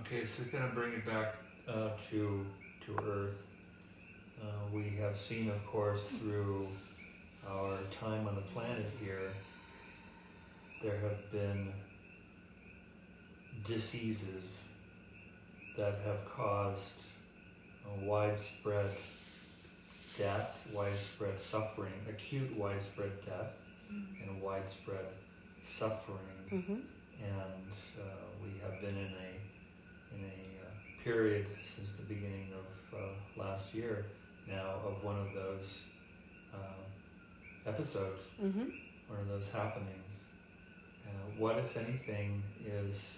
Okay, so it's going to bring it back to Earth. We have seen, of course, through our time on the planet here, there have been diseases that have caused widespread death, widespread suffering, acute widespread death, and widespread suffering. Mm-hmm. And we have been in a period since the beginning of last year now of one of those episodes, Mm-hmm. one of those happenings. What, if anything, is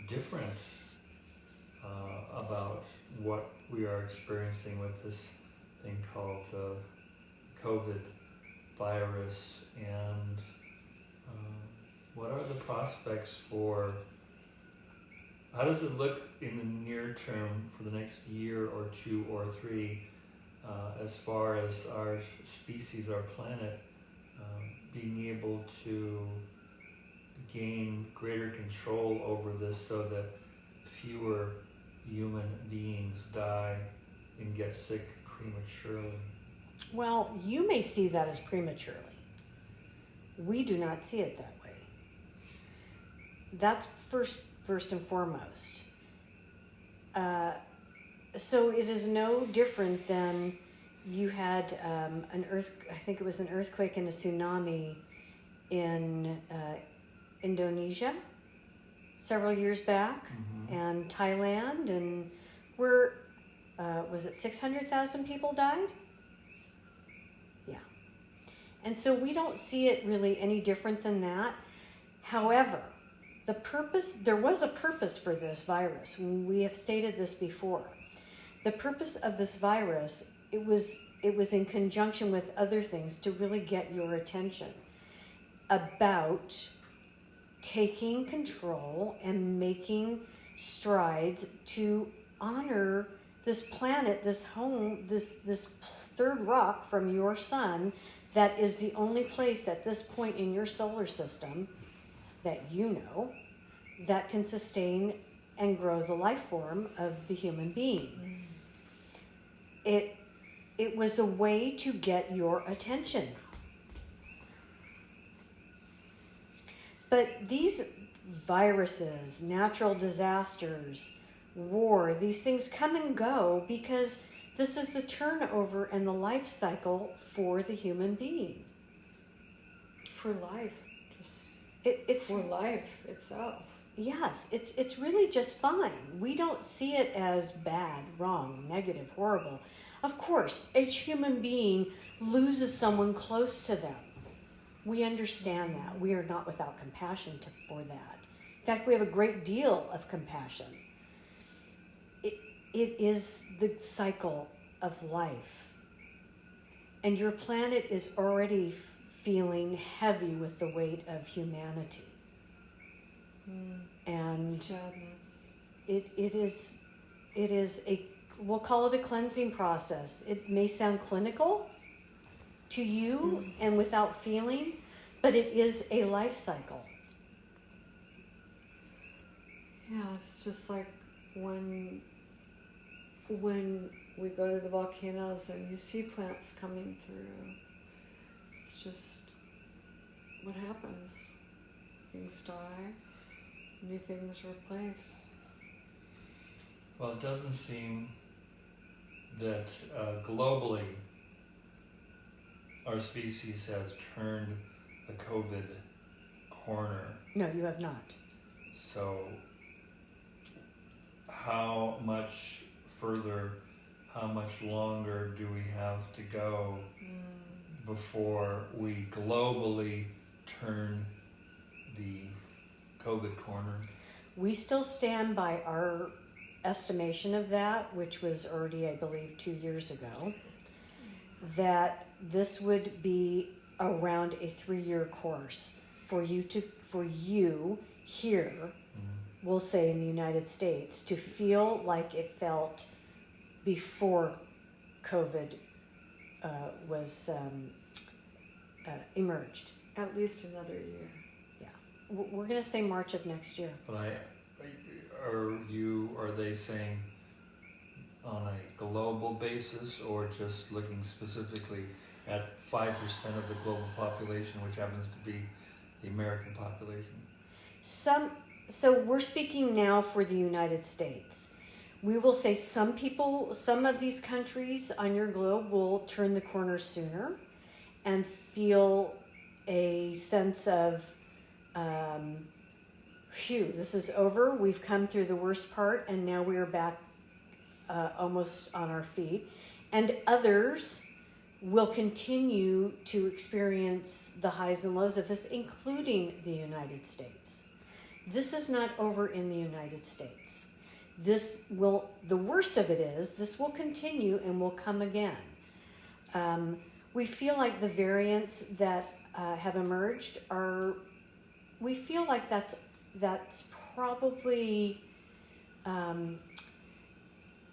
different about what we are experiencing with this thing called the COVID virus, and what are the prospects for, how does it look in the near term for the next year or two or three as far as our species, our planet, being able to gain greater control over this so that fewer human beings die and get sick prematurely? Well, you may see that as prematurely. We do not see it that way. That's first and foremost. So it is no different than you had I think it was an earthquake and a tsunami in Indonesia several years back, and Thailand, and where was it 600,000 people died? Yeah. And so we don't see it really any different than that. However, there was a purpose for this virus. We have stated this before. The purpose of this virus, it was in conjunction with other things to really get your attention about taking control and making strides to honor this planet, this home, this third rock from your sun that is the only place at this point in your solar system that you know that can sustain and grow the life form of the human being. It was a way to get your attention. But these viruses, natural disasters, war, these things come and go because this is the turnover and the life cycle for the human being. For life, It's for life itself. Yes, it's really just fine. We don't see it as bad, wrong, negative, horrible. Of course, each human being loses someone close to them. We understand that. We are not without compassion for that. In fact, we have a great deal of compassion. It is the cycle of life. And your planet is already feeling heavy with the weight of humanity. And sadness. It is we'll call it a cleansing process. It may sound clinical to you and without feeling, but it is a life cycle. Yeah, it's just like when we go to the volcanoes and you see plants coming through. It's just what happens. Things die, new things replace. Well, it doesn't seem that globally our species has turned the COVID corner. No, you have not. So how much further, how much longer do we have to go before we globally turn the COVID corner? We still stand by our estimation of that, which was already, I believe, 2 years ago, that this would be around a 3-year course for you here, we'll say in the United States, to feel like it felt before COVID was emerged. At least another year. Yeah, we're going to say March of next year. But are they saying on a global basis, or just looking specifically at 5% of the global population, which happens to be the American population? So we're speaking now for the United States. We will say some of these countries on your globe will turn the corner sooner and feel a sense of, phew, this is over. We've come through the worst part, and now we are back almost on our feet. And others will continue to experience the highs and lows of this, including the United States. This is not over in the United States. The worst of it is, this will continue and will come again. We feel like the variants that have emerged we feel like that's probably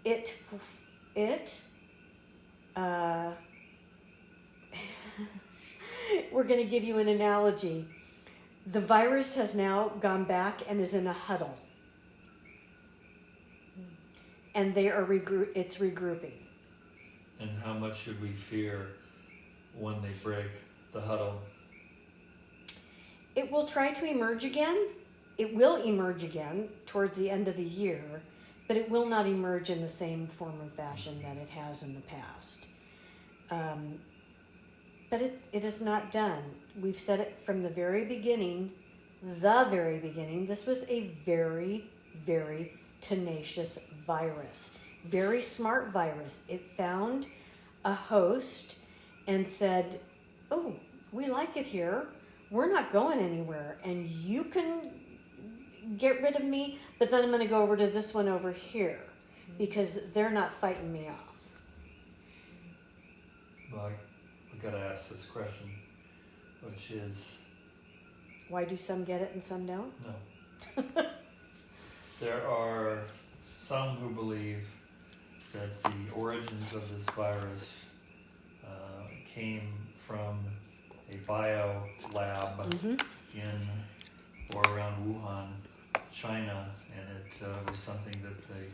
it. We're going to give you an analogy. The virus has now gone back and is in a huddle. And it's regrouping. And how much should we fear when they break the huddle? It will try to emerge again. It will emerge again towards the end of the year, but it will not emerge in the same form and fashion that it has in the past. But it is not done. We've said it from the very beginning. This was a very, very tenacious virus. Very smart virus. It found a host and said, oh, we like it here. We're not going anywhere. And you can get rid of me, but then I'm going to go over to this one over here because they're not fighting me off. Well, I've got to ask this question, which is... Why do some get it and some don't? No. There are some who believe that the origins of this virus came from a bio lab in or around Wuhan, China, and it was something that the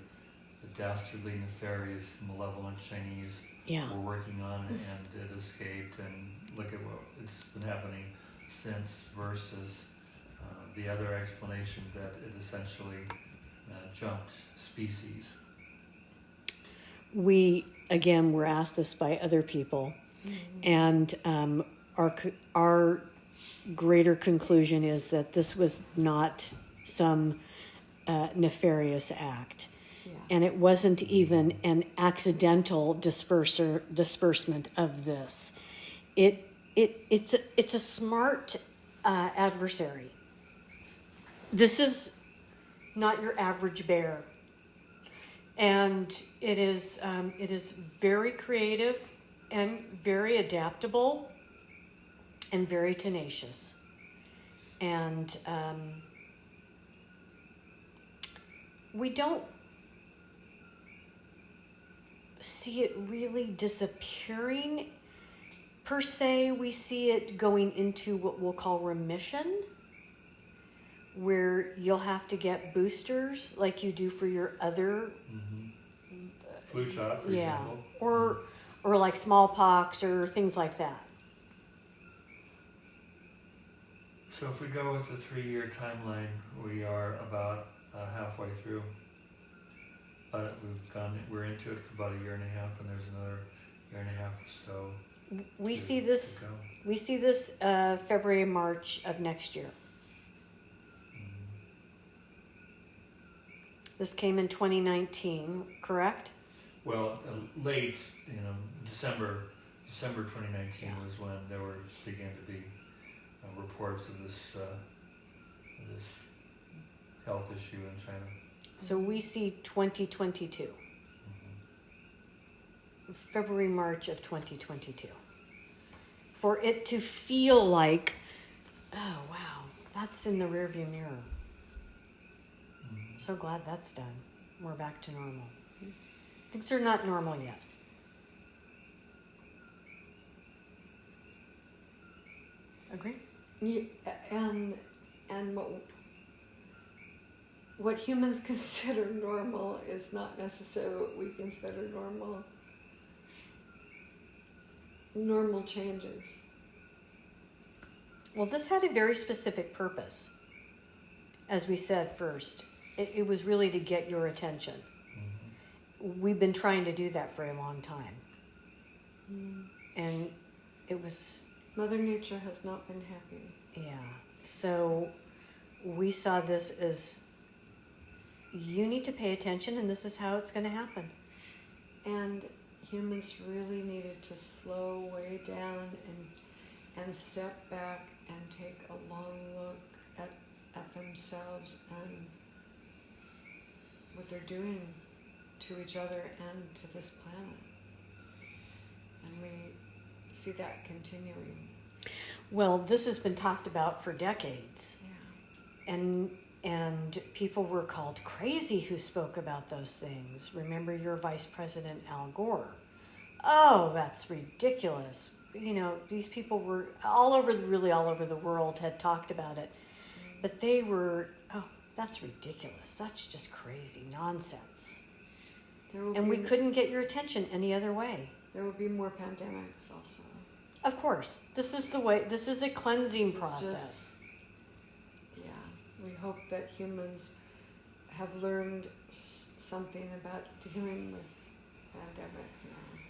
dastardly, nefarious, malevolent Chinese were working on, and it escaped. And look at what it's been happening since, versus the other explanation that it essentially jumped species. We, again, were asked this by other people, and our greater conclusion is that this was not some nefarious act. Yeah. And it wasn't even an accidental disbursement of this. It's a smart adversary. This is not your average bear, and it is very creative and very adaptable and very tenacious, and we don't see it really disappearing per se. We see it going into what we'll call remission, where you'll have to get boosters like you do for your other flu shot, for example. Or like smallpox or things like that. So if we go with the 3-year timeline, we are about halfway through. But we're into it for about a year and a half, and there's another year and a half or so. We see this February, March of next year. This came in 2019, correct? Well, late, December 2019 was when there began to be reports of this health issue in China. So we see 2022. February, March of 2022. For it to feel like, oh wow, that's in the rearview mirror. So glad that's done. We're back to normal. Things are not normal yet. Agree? Yeah, and what humans consider normal is not necessarily what we consider normal. Normal changes. Well, this had a very specific purpose. As we said first, it was really to get your attention. We've been trying to do that for a long time. And it was... Mother Nature has not been happy. Yeah. So we saw this as, you need to pay attention, and this is how it's going to happen. And humans really needed to slow way down and step back and take a long look at themselves and what they're doing to each other and to this planet. And we see that continuing. Well, this has been talked about for decades. Yeah. And people were called crazy who spoke about those things. Remember your Vice President Al Gore? Oh, that's ridiculous. You know, these people were all over the world had talked about it. But they were, oh, that's ridiculous. That's just crazy nonsense. And we couldn't get your attention any other way. There will be more pandemics also. Of course. This is the way, this is a cleansing process. We hope that humans have learned something about dealing with pandemics now.